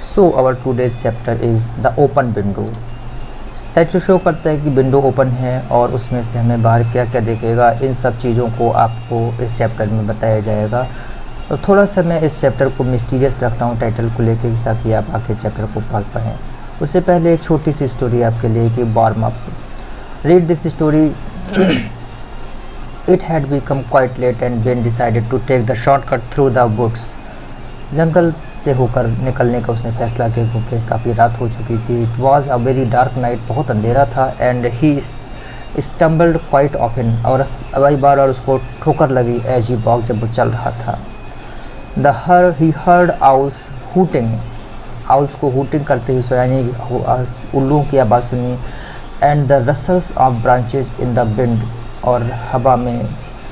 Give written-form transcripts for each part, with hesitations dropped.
So our today's chapter is the open window. Statue show करता है कि window open है और उसमें से हमें बाहर क्या क्या दिखेगा, इन सब चीज़ों को आपको इस चैप्टर में बताया जाएगा। तो थोड़ा सा मैं इस चैप्टर को मिस्टीरियस रखता हूँ टाइटल को लेकर, ताकि आप आगे चैप्टर को पढ़ पाएँ। उससे पहले एक छोटी सी स्टोरी आपके लिए कि warm up. Read this story. It had become quite late and Ben decided to take the shortcut through the woods. जंगल से होकर निकलने का उसने फैसला किया क्योंकि काफ़ी रात हो चुकी थी। It was a very dark night, बहुत अंधेरा था। And he stumbled quite often, और कई बार और उसको ठोकर लगी एज ही वॉक, जब वो चल रहा था। He heard owls hooting, owls को हूटिंग करते हुए यानी उल्लुओं की आवाज़ सुनी। And the Russell's of branches in the wind, और हवा में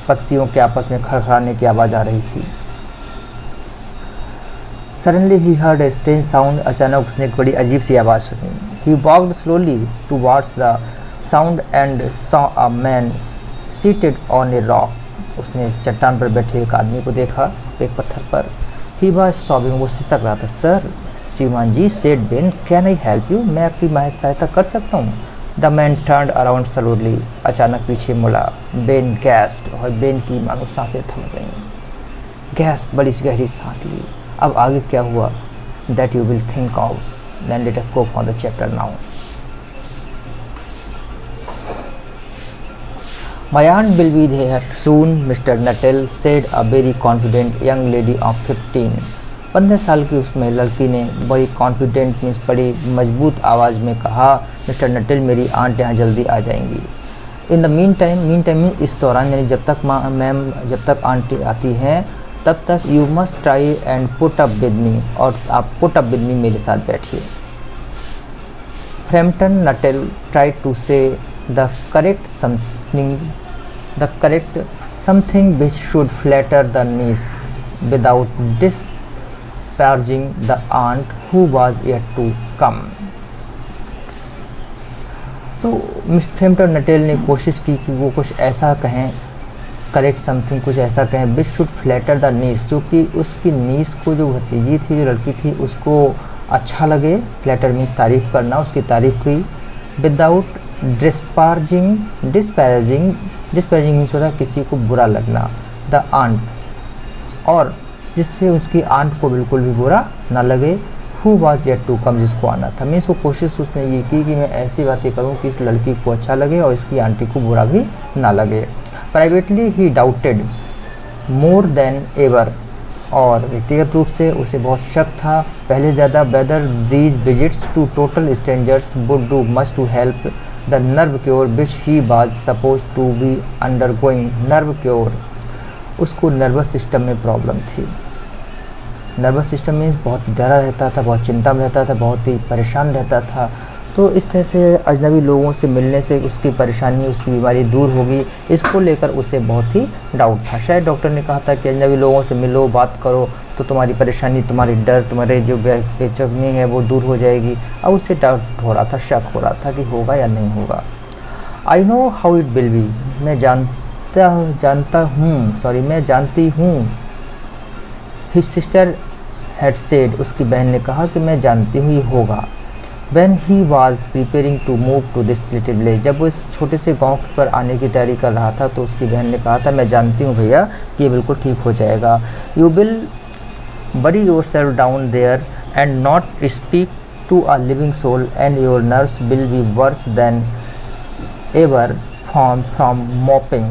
पत्तियों के आपस में खड़खड़ाने की आवाज़ आ रही थी। Suddenly he heard a strange sound, अचानक उसने एक बड़ी अजीब सी आवाज़ सुनी। He walked slowly towards the sound and saw a man seated on a rock. उसने चट्टान पर बैठे एक आदमी को देखा, एक पत्थर पर। ही वाज सॉबिंग, वो सिसक रहा था। सर, श्रीमान जी, said Ben, can I help you, मैं आपकी सहायता कर सकता हूँ। The man turned around slowly, अचानक पीछे मुड़ा। बेन गैस्प्ड, और बेन की मानो सांसें थम गईं। गैस्प, बड़ी सी गहरी सांस ली। अब आगे क्या हुआ, that you will think of. Then let us go for the chapter now. My aunt will be there soon, Mr. Nuttall said a very confident young lady of 15. 15 साल की उसमें लड़की ने बड़ी कॉन्फिडेंट मीन्स बड़ी मजबूत आवाज़ में कहा, मिस्टर नटल, मेरी आंट यहाँ जल्दी आ जाएंगी। इन द मीन टाइम इस दौरान, यानी जब तक जब तक आंटी आती हैं तब तक you must try and put up with me, और आप पुट अप विद मी, मेरे साथ बैठिए। फ्रैम्पटन नटल ट्राई टू से the correct something which should flatter the niece without disparaging the aunt who was yet to come. तो mister Frampton नटेल ने कोशिश की कि वो कुछ ऐसा कहें, करेक्ट समथिंग, कुछ ऐसा कहें विच शुड फ्लैटर द नीस, जो कि उसकी नीस को, जो भतीजी थी, जो लड़की थी, उसको अच्छा लगे। फ्लैटर मीन्स तारीफ़ करना, उसकी तारीफ़ की। विदाउट डिस्पैरेजिंग मीन्स होता है किसी को बुरा लगना। द आंट, और जिससे उसकी आंट को बिल्कुल भी बुरा ना लगे। Who was yet to come, जिसको आना था। मीन्स वो कोशिश उसने ये की कि मैं ऐसी बातें करूं कि इस लड़की को अच्छा लगे और इसकी आंटी को बुरा भी ना लगे। Privately he doubted more than ever, और व्यक्तिगत रूप से उसे बहुत शक था पहले ज़्यादा, whether these visits to total strangers would do much to help the nerve cure which he was suppose to be undergoing. Nerve cure, उसको नर्वस सिस्टम में प्रॉब्लम थी। नर्वस सिस्टम मीन्स बहुत डरा रहता था, बहुत चिंता में रहता था, बहुत ही परेशान रहता था। तो इस तरह से अजनबी लोगों से मिलने से उसकी परेशानी, उसकी बीमारी दूर होगी, इसको लेकर उसे बहुत ही डाउट था। शायद डॉक्टर ने कहा था कि अजनबी लोगों से मिलो, बात करो, तो तुम्हारी परेशानी, तुम्हारी डर, तुम्हारे जो बेचैनी है वो दूर हो जाएगी। अब उसे डाउट हो रहा था, शक हो रहा था कि होगा या नहीं होगा। I know how it will be, मैं जानती हूँ। हिज सिस्टर हैड सेड, उसकी बहन ने कहा कि मैं जानती हूँ ये होगा। When he was preparing to move to this little village, जब वो इस छोटे से गांव पर आने की तैयारी कर रहा था तो उसकी बहन ने कहा था, मैं जानती हूँ भैया कि ये बिल्कुल ठीक हो जाएगा। You will bury yourself down there and not speak to a living soul, and your nerves will be worse than ever from moping.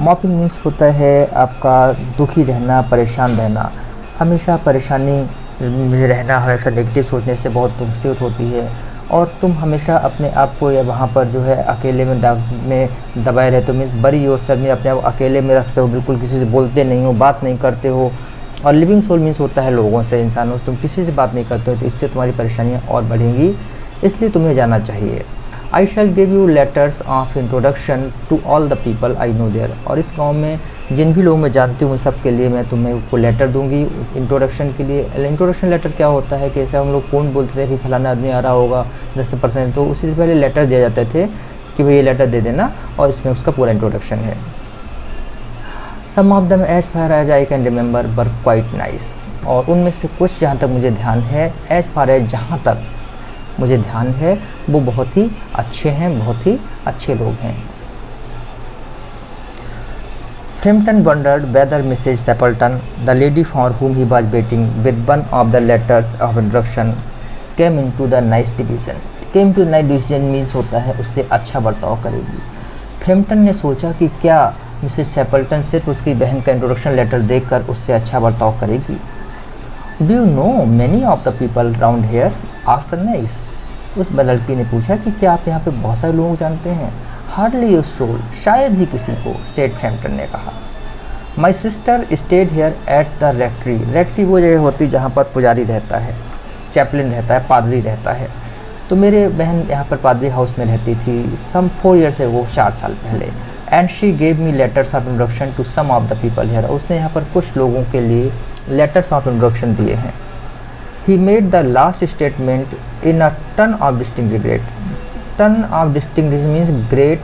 Moping means होता है आपका दुखी रहना, परेशान रहना, हमेशा परेशानी में रहना है। ऐसा नेगेटिव सोचने से बहुत मुसीबत होती है, और तुम हमेशा अपने आप को या वहाँ पर जो है अकेले में दबाए रहते हो। मीन्स बरी योरसेल्फ में अपने आप अकेले में रखते हो, बिल्कुल किसी से बोलते नहीं हो, बात नहीं करते हो। और लिविंग सोल मीन्स होता है लोगों से, इंसानों से तुम किसी से बात नहीं करते हो, तो इससे तुम्हारी परेशानियाँ और बढ़ेंगी, इसलिए तुम्हें जाना चाहिए। I shall give you letters of introduction to all the people I know there, और इस गाँव में जिन भी लोग मैं जानती हूँ उन सब के लिए मैं तुम्हें को लेटर दूंगी इंट्रोडक्शन के लिए। इंट्रोडक्शन लेटर क्या होता है कि ऐसे हम लोग फ़ोन बोलते थे, फिर फलाना आदमी आ रहा होगा 10%, तो उसी से पहले लेटर दिया जाते थे कि भाई ये लेटर दे देना, और इसमें उसका पूरा इंट्रोडक्शन है। Some of them as far as I can remember were quite nice. और उनमें से कुछ जहाँ तक मुझे ध्यान है, एज फार एज जहाँ तक मुझे ध्यान है, वो बहुत ही अच्छे हैं, बहुत ही अच्छे लोग हैं। Frampton wondered whether Mrs. Stapleton, the lady for whom he was waiting with one of the letters of introduction, came into the nice division. Came to nice division means होता है उससे अच्छा बर्ताव करेगी। फ्रैम्पटन ने सोचा कि क्या मिसेस स्टैपल्टन सिर्फ उसकी बहन का इंट्रोडक्शन लेटर देखकर उससे अच्छा बर्ताव करेगी। Do you know many of the people round here, asked the nurse. उस लड़की ने पूछा कि क्या आप यहाँ पे बहुत सारे लोग जानते हैं। हार्डली योर सोल, शायद ही किसी को, सेड फ्रैम्पटन ने कहा। My sister stayed here at the rectory. Rectory वो जगह होती है जहाँ पर पुजारी रहता है, चैपलिन रहता है, पादरी रहता है। तो मेरे बहन यहाँ पर पादरी हाउस में रहती थी सम 4 ईयर्स है, वो 4 साल पहले। And she gave me letters of introduction to some of the people here. उसने यहाँ पर कुछ लोगों के लिए लेटर्स ऑफ इंट्रोडक्शन दिए हैं। He made the last statement in a tone of distinct regret. Tone of distinct means great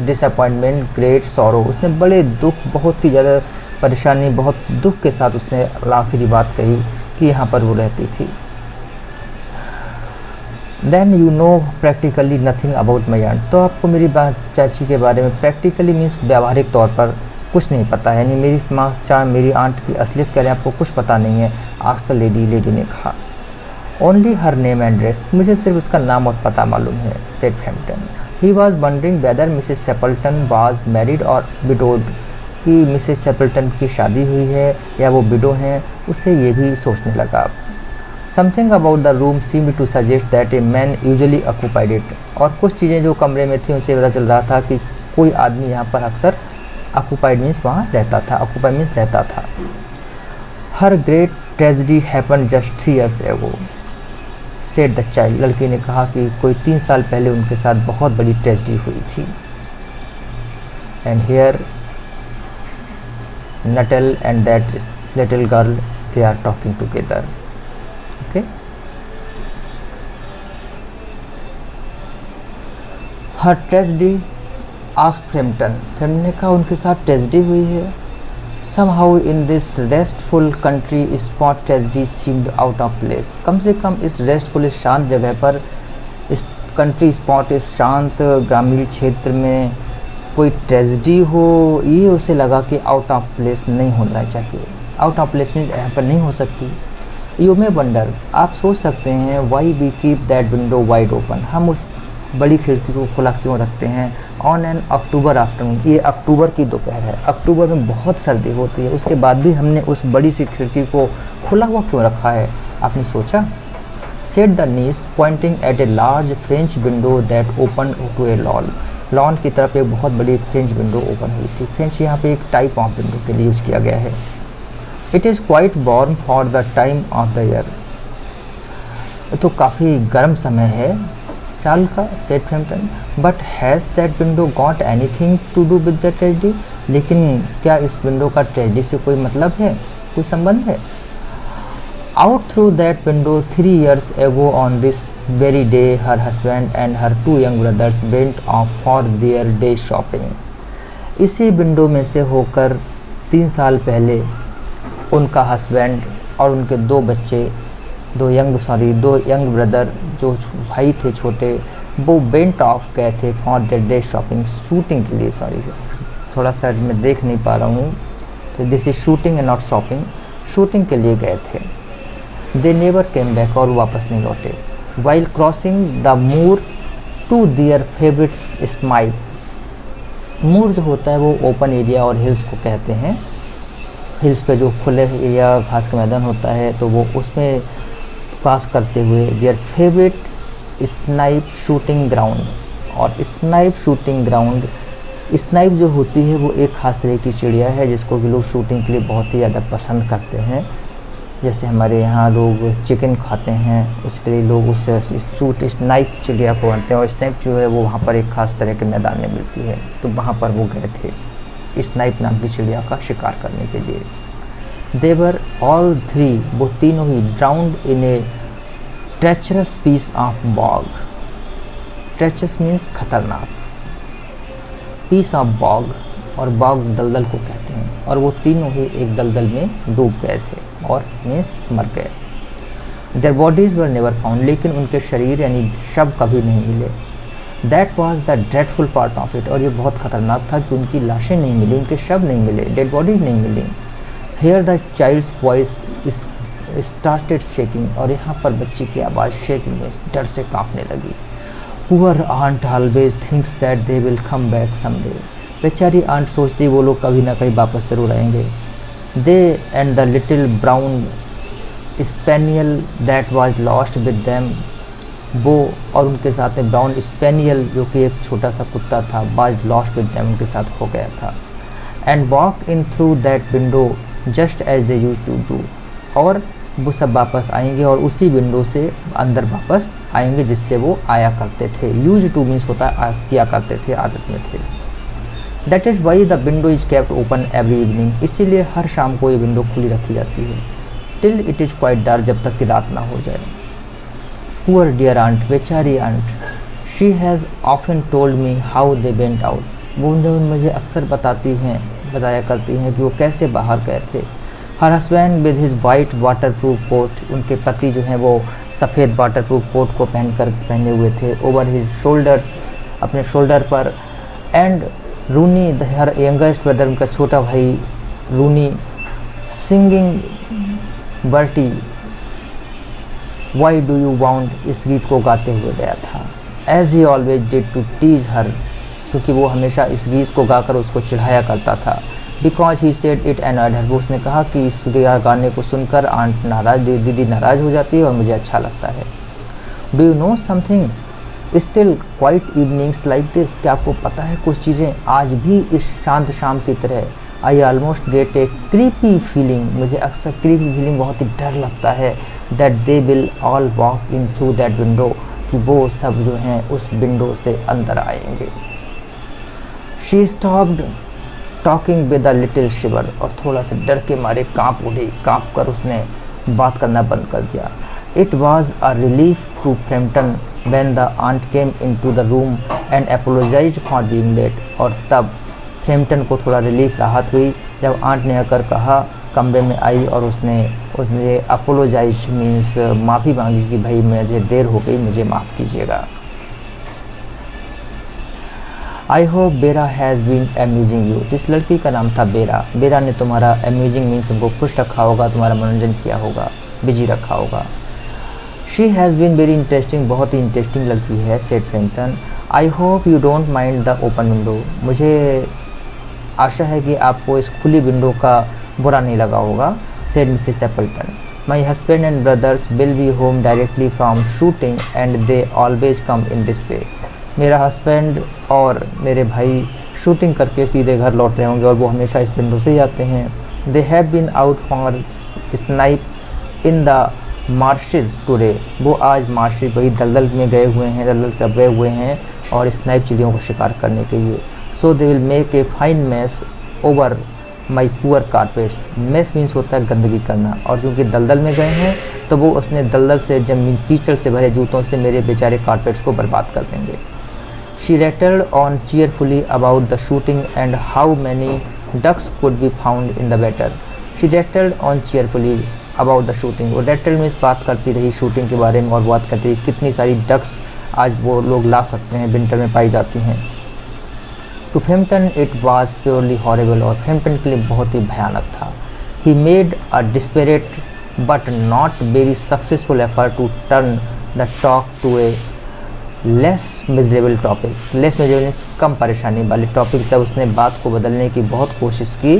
disappointment, great sorrow. उसने बड़े दुख, बहुत ही ज़्यादा परेशानी, बहुत दुख के साथ उसने आखिरी बात कही कि यहाँ पर वो रहती थी। Then you know practically nothing about my aunt. तो आपको मेरी बात चाची के बारे में प्रैक्टिकली मीन्स व्यावहारिक तौर पर कुछ नहीं पता है, यानी मेरी माँ चाहे मेरी आंट की असलियत करें आपको कुछ पता नहीं है। आज द लेडी ने कहा। Only her name and address, मुझे सिर्फ उसका नाम और पता मालूम है, said Frampton. He was wondering whether Mrs Stapleton was married और विडोड, कि मिसेस स्टैपल्टन की शादी हुई है या वो विडो हैं, उससे ये भी सोचने लगा। Something about the room seemed to suggest that a man usually occupied it. और कुछ चीज़ें जो कमरे में थी उनसे पता चल रहा था कि कोई आदमी यहाँ पर अक्सर ऑक्यूपाइड मीन्स वहाँ रहता था, ऑक्यूपाइड मीन्स रहता था। Her great tragedy happen just 3 years ago, said the child. लड़की ने कहा कि कोई 3 साल पहले उनके साथ बहुत बड़ी ट्रेजेडी हुई थी। And here Nuttel and that little girl they are talking together. Okay, her tragedy asked Framton. Framton ने कहा उनके साथ ट्रेजेडी हुई है। Somehow in this restful country spot tragedy seemed out of place। कम से कम इस रेस्टफुल, इस शांत जगह पर, इस कंट्री स्पॉट, इस शांत ग्रामीण क्षेत्र में कोई ट्रेजेडी हो, ये उसे लगा कि आउट ऑफ प्लेस नहीं होना चाहिए। आउट ऑफ प्लेस में यहाँ पर नहीं हो सकती। यू मे वंडर, आप सोच सकते हैं, why we keep that window wide open, हम उस बड़ी खिड़की को खुला क्यों रखते हैं। ऑन एन अक्टूबर आफ्टरनून, ये अक्टूबर की दोपहर है, अक्टूबर में बहुत सर्दी होती है, उसके बाद भी हमने उस बड़ी सी खिड़की को खुला हुआ क्यों रखा है, आपने सोचा। Said the niece pointing at a large French window that open to a lawn. Lawn की तरफ एक बहुत बड़ी फ्रेंच विंडो ओपन हुई थी। फ्रेंच यहाँ पे एक टाइप ऑफ विंडो के लिए यूज़ किया गया है। It is quite warm for the time of the year. तो काफ़ी गर्म समय है साल का, said Framton. But has that window got anything to do with the tragedy. लेकिन क्या इस विंडो का ट्रेजेडी से कोई मतलब है, कोई संबंध है। Out through that window 3 years ago on this very day her husband and her 2 young brothers went off for their day shopping। इसी विंडो में से होकर 3 साल पहले उनका हस्बैंड और उनके 2 बच्चे, 2 यंग ब्रदर, जो भाई थे छोटे, वो वेंट ऑफ गए थे for their day shopping, shooting के लिए। सॉरी, थोड़ा सा मैं देख नहीं पा रहा हूँ, तो this is shooting and not shopping. Shooting के लिए गए थे। दे नेवर केम बैक, और वापस नहीं लौटे। While crossing the moor to their favourite smile. Moor जो होता है वो ओपन एरिया और हिल्स को कहते हैं। हिल्स पे जो खुले एरिया घास का मैदान होता है, तो वो उसमें पास करते हुए their favourite snipe shooting ground. और स्नाइप शूटिंग ग्राउंड, स्नाइप जो होती है वो एक ख़ास तरह की चिड़िया है जिसको कि लोग शूटिंग के लिए बहुत ही ज़्यादा पसंद करते हैं। जैसे हमारे यहाँ लोग चिकन खाते हैं, उसी तरह लोग उससे स्नाइप चिड़िया को बनते हैं। और स्नाइप जो है वो वहाँ पर एक ख़ास तरह के मैदान में मिलती है, तो वहाँ पर वो गए थे स्नाइप नाम की चिड़िया का शिकार करने के लिए। दे वर ऑल 3, वो तीनों ही drowned in a treacherous piece of bog. Treacherous means खतरनाक, पीस ऑफ बॉग, और बॉग दलदल को कहते हैं। और वो तीनों ही एक दलदल में डूब गए थे। और मीन्स मर गए। Their bodies were never found, लेकिन उनके शरीर यानी शव कभी नहीं मिले। That was the dreadful part of it, और ये बहुत ख़तरनाक था कि उनकी लाशें नहीं मिली, उनके शव नहीं मिले, डेड बॉडीज नहीं मिली। हेयर द चाइल्ड्स वॉइस इस स्टार्टेड शेकिंग, और यहाँ पर बच्ची की आवाज़ शेकिंग में डर से कांपने लगी। Poor aunt always thinks that they will come back someday, बेचारी आंट सोचती वो लोग कभी ना कभी वापस जरूर आएंगे। They and the little brown spaniel that was lost with them, वो और उनके साथ में ब्राउन स्पेनियल जो कि एक छोटा सा कुत्ता था, वाज लॉस्ट विद देम, उनके साथ खो गया था। And walk in through that window just as they used to do, और वो सब वापस आएंगे और उसी विंडो से अंदर वापस आएंगे जिससे वो आया करते थे। यूज टू मीन्स होता है किया करते थे, आदत में थे। That is why the window is kept open every evening, इसीलिए हर शाम को ये विंडो खुली रखी जाती है, till it is quite dark, जब तक कि रात ना हो जाए। पुअर डियर आंट, बेचारी aunt, she has often told me how they went out, वो मुझे अक्सर बताया करती हैं कि वो कैसे बाहर गए थे। Her husband with his white waterproof coat, उनके पति जो हैं वो सफ़ेद वाटर प्रूफ कोट को पहने हुए थे, ओवर हिज शोल्डर्स, अपने शोल्डर पर। And Ronnie the her youngest brother, उनका छोटा भाई Ronnie, singing Bertie why do you wound, इस गीत को गाते हुए गया था। As he always did to tease her, क्योंकि वो हमेशा इस गीत को गाकर उसको चिढ़ाया करता था। Because he said it annoyed her, वो उसने कहा कि इस गाने को सुनकर आंट दीदी नाराज़ हो जाती है और मुझे अच्छा लगता है। Do you know something still quite evenings like this, क्या आपको पता है कुछ चीज़ें आज भी इस शांत शाम की तरह। I almost gate A creepy feeling, मुझे अक्सर क्रीपी फीलिंग, बहुत ही डर लगता है। That they will all walk in through that window, कि वो सब जो हैं उस विंडो से अंदर आएंगे। She stopped talking with a little shiver, और थोड़ा सा डर के मारे कांप उठी, कांप कर उसने बात करना बंद कर दिया। It was a relief to Frampton when the aunt came into the room and apologised for being late, और तब फ्रैम्पटन को थोड़ा रिलीफ राहत हुई जब आंट ने आकर कहा, कमरे में आई और उसने अपोलोजाइज मीन्स माफ़ी मांगी कि भाई मुझे देर हो गई, मुझे माफ़ कीजिएगा। आई होप बेरा हैज़ बीन अम्यूजिंग यू, इस लड़की का नाम था बेरा। बेरा ने तुम्हारा अम्यूजिंग मीन्स तुमको खुश रखा होगा, तुम्हारा मनोरंजन किया होगा, बिजी रखा होगा। She has been very interesting, बहुत ही इंटरेस्टिंग लड़की है, said Frampton. I hope you don't mind the open window, मुझे आशा है कि आपको इस खुली विंडो का बुरा नहीं लगा होगा, said Mrs Appleton. My husband and brothers will be home directly from shooting and they always come in this way, मेरा हस्बैंड और मेरे भाई शूटिंग करके सीधे घर लौट रहे होंगे और वो हमेशा इस विंडो से ही आते हैं। They have been out for snipe in the marshes today, वो आज मार्शेज वही दलदल में गए हुए हैं, दलदल तब गए हुए हैं और स्नाइप चिड़ियों को शिकार करने के लिए। So they will make a fine mess over my poor carpets, mess means होता है गंदगी करना, और चूँकि दलदल में गए हैं तो वो अपने दलदल से जमीन कीचड़ से भरे जूतों से मेरे बेचारे कारपेट्स को बर्बाद कर देंगे। She rattled on cheerfully about the shooting and how many ducks could be found in the batter. She rattled on cheerfully about the shooting, वो रेटल मीन्स बात करती रही शूटिंग के बारे में और बात करती रही कितनी सारी डक्स आज वो लोग ला सकते हैं, विंटर में पाई जाती हैं। To Framton it was purely horrible, और फ्रैम्पटन के लिए बहुत ही भयानक था। He made a desperate but not very successful effort to turn the talk to a less miserable topic, less miserable कम परेशानी वाले टॉपिक तक उसने बात को बदलने की बहुत कोशिश की।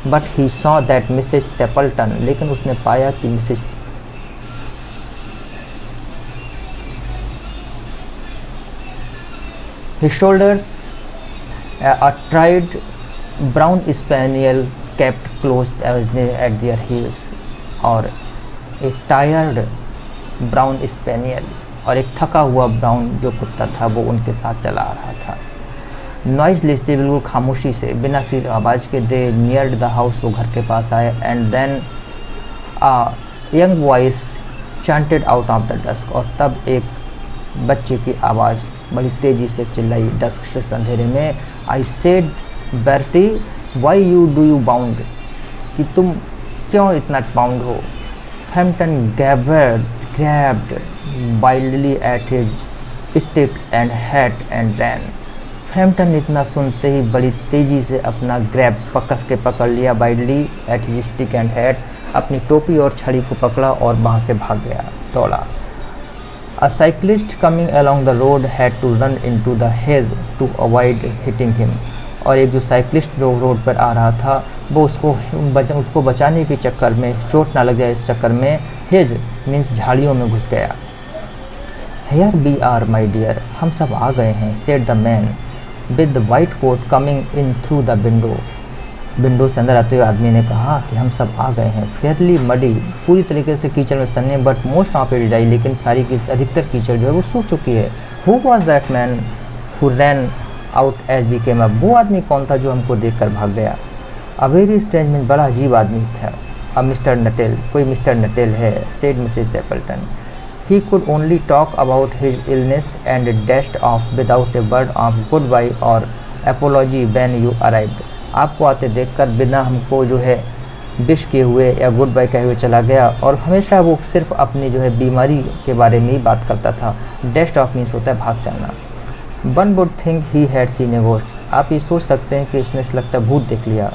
But he saw that Mrs Appleton, लेकिन उसने पाया कि Mrs His shoulders, a tried brown spaniel kept closed at their heels, और एक टायर्ड ब्राउन स्पेनियल और एक थका हुआ ब्राउन जो कुत्ता था वो उनके साथ चला आ रहा था। नॉइजलेस, बिल्कुल खामोशी से, बिना किसी आवाज़ के, दे नियर्ड द हाउस, वो घर के पास आए। And then a young voice chanted out of the dusk, और तब एक बच्चे की आवाज़ बड़ी तेज़ी से चिल्लाई डस्क से, अंधेरे में। I said Bertie why you do you bound, कि तुम क्यों इतना पाउंड हो? Frampton grabbed wildly at his stick and hat and ran. Frampton ने इतना सुनते ही बड़ी तेज़ी से अपना ग्रैब कस के पकड़ लिया, widely at his stick and hat, अपनी टोपी और छड़ी को पकड़ा और वहाँ से भाग गया, दौड़ा। A cyclist coming along the road had to run into the hedge to avoid hitting him. और एक जो साइकिलिस्ट जो रोड पर आ रहा था वो उसको बचाने के चक्कर में, चोट ना लग जाए इस चक्कर में, हेज मीन्स झाड़ियों में घुस गया। Here we are my dear, हम सब आ गए हैं, said the man with the white coat coming in through the window. Window से अंदर आते हुए आदमी ने कहा कि हम सब आ गए हैं। फेयरली मडी, पूरी तरीके से कीचड़ में सन्ने, but most of it dry, लेकिन सारी की अधिकतर कीचड़ जो है वो सूख चुकी है। Who was that man who ran out as we came up? वो आदमी कौन था जो हमको देखकर भाग गया? A very strange man, बड़ा अजीब आदमी था। A Mr. Nuttall, कोई मिस्टर नटेल है, said Mrs. Stapleton. He could only talk about his illness and dashed off without a word of goodbye or apology when you arrived. आपको आते देखकर बिना हमको जो है विश किए हुए या गुड बाय कहे हुए चला गया, और हमेशा वो सिर्फ अपनी जो है बीमारी के बारे में ही बात करता था। डैश्ड ऑफ मीन्स होता है भाग जाना। One would think he had seen a ghost, आप ये सोच सकते हैं कि उसने लगता भूत देख लिया।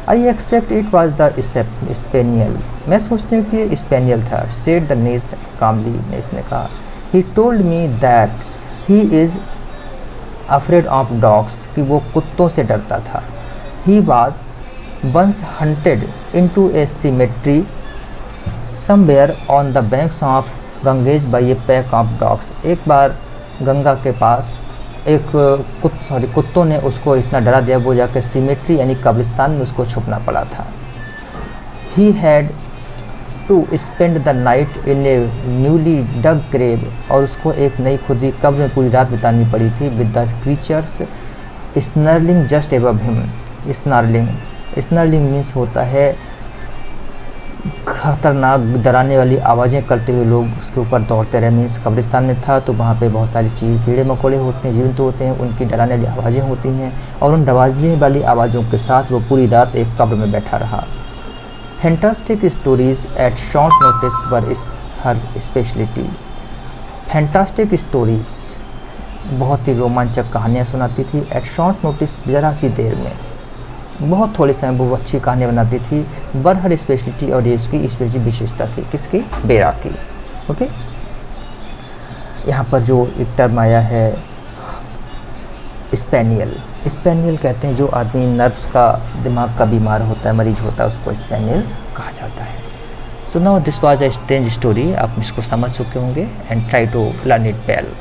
I expect it was the spaniel, मैं सोचती हूँ कि ये स्पेनियल था। सेड द नेस कामली, नेस ने कहा। He told me that he is afraid of dogs, कि वो कुत्तों से डरता था। He was once hunted into a cemetery somewhere on the banks of Ganges by a pack of dogs. एक बार गंगा के पास एक कुत्तों ने उसको इतना डरा दिया वो जाकर सिमेट्री यानी कब्रिस्तान में उसको छुपना पड़ा था। He had to spend the night in a newly dug grave, और उसको एक नई खुदी कब्र में पूरी रात बितानी पड़ी थी। With the creatures snarling just above him. Snarling means होता है खतरनाक डराने वाली आवाज़ें करते हुए लोग उसके ऊपर दौड़ते रहे। मीन्स कब्रिस्तान में था तो वहाँ पे बहुत सारी चीज़, कीड़े मकोड़े होते हैं, जीवित होते हैं, उनकी डराने वाली आवाज़ें होती हैं, और उन डराने वाली आवाज़ों के साथ वो पूरी रात एक कब्र में बैठा रहा। Fantastic stories at short notice were her speciality. Fantastic stories, बहुत ही रोमांचक कहानियाँ सुनाती थी। एट शॉर्ट नोटिस, ज़रा सी देर में, बहुत थोड़े समय वो अच्छी कहानियाँ बनाती थी। वर हर स्पेशलिटी, और ये उसकी स्पेशल विशेषता थी। किसकी? बेरा की। ओके, यहाँ पर जो एक टर्म आया है स्पेनियल, स्पेनियल कहते हैं जो आदमी नर्व्स का, दिमाग का बीमार होता है, मरीज होता है, उसको स्पेनियल कहा जाता है। So now this was a strange story, आप इसको समझ चुके होंगे and try to learn it well.